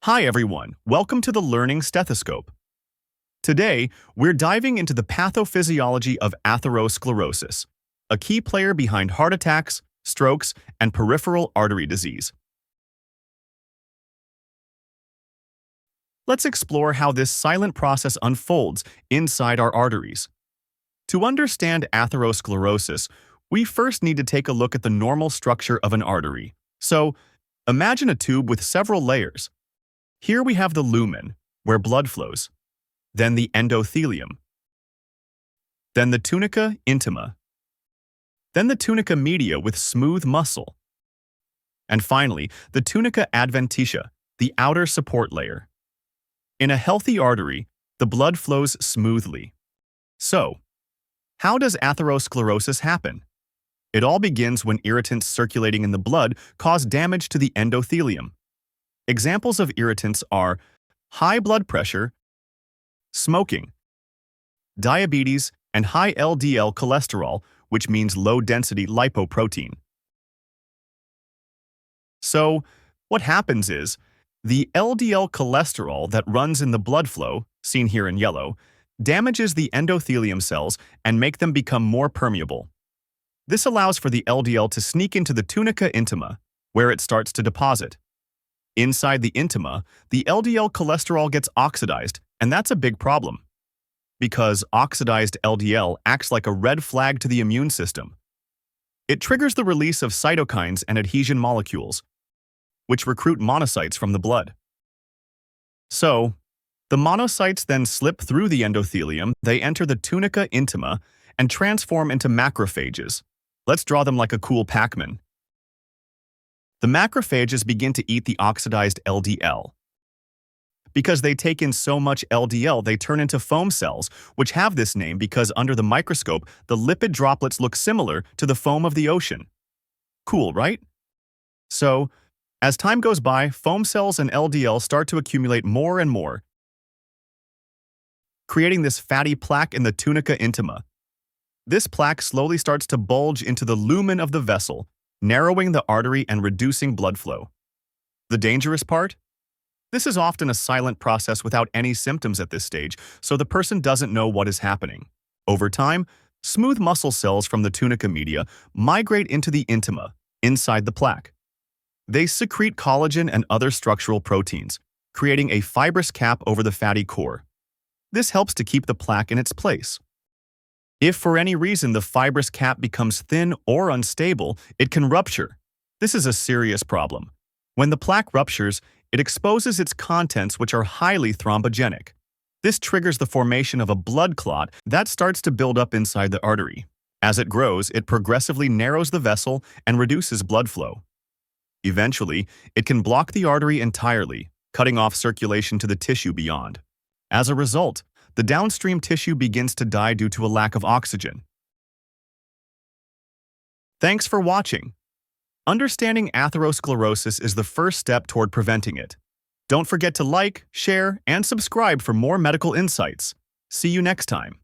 Hi everyone, welcome to the Learning Stethoscope. Today, we're diving into the pathophysiology of atherosclerosis, a key player behind heart attacks, strokes, and peripheral artery disease. Let's explore how this silent process unfolds inside our arteries. To understand atherosclerosis, we first need to take a look at the normal structure of an artery. So, imagine a tube with several layers. Here we have the lumen, where blood flows, then the endothelium, then the tunica intima, then the tunica media with smooth muscle, and finally, the tunica adventitia, the outer support layer. In a healthy artery, the blood flows smoothly. So, how does atherosclerosis happen? It all begins when irritants circulating in the blood cause damage to the endothelium. Examples of irritants are high blood pressure, smoking, diabetes, and high LDL cholesterol, which means low-density lipoprotein. So, what happens is, the LDL cholesterol that runs in the blood flow, seen here in yellow, damages the endothelium cells and make them become more permeable. This allows for the LDL to sneak into the tunica intima, where it starts to deposit. Inside the intima, the LDL cholesterol gets oxidized, and that's a big problem. Because oxidized LDL acts like a red flag to the immune system. It triggers the release of cytokines and adhesion molecules, which recruit monocytes from the blood. So, the monocytes then slip through the endothelium, they enter the tunica intima, and transform into macrophages. Let's draw them like a cool Pac-Man. The macrophages begin to eat the oxidized LDL. Because they take in so much LDL, they turn into foam cells, which have this name because under the microscope, the lipid droplets look similar to the foam of the ocean. Cool, right? So, as time goes by, foam cells and LDL start to accumulate more and more, creating this fatty plaque in the tunica intima. This plaque slowly starts to bulge into the lumen of the vessel, narrowing the artery and reducing blood flow. The dangerous part? This is often a silent process without any symptoms at this stage, so the person doesn't know what is happening. Over time, smooth muscle cells from the tunica media migrate into the intima, inside the plaque. They secrete collagen and other structural proteins, creating a fibrous cap over the fatty core. This helps to keep the plaque in its place. If for any reason the fibrous cap becomes thin or unstable, it can rupture. This is a serious problem. When the plaque ruptures, it exposes its contents, which are highly thrombogenic. This triggers the formation of a blood clot that starts to build up inside the artery. As it grows, it progressively narrows the vessel and reduces blood flow. Eventually, it can block the artery entirely, cutting off circulation to the tissue beyond. As a result, the downstream tissue begins to die due to a lack of oxygen. Thanks for watching. Understanding atherosclerosis is the first step toward preventing it. Don't forget to like, share, and subscribe for more medical insights. See you next time.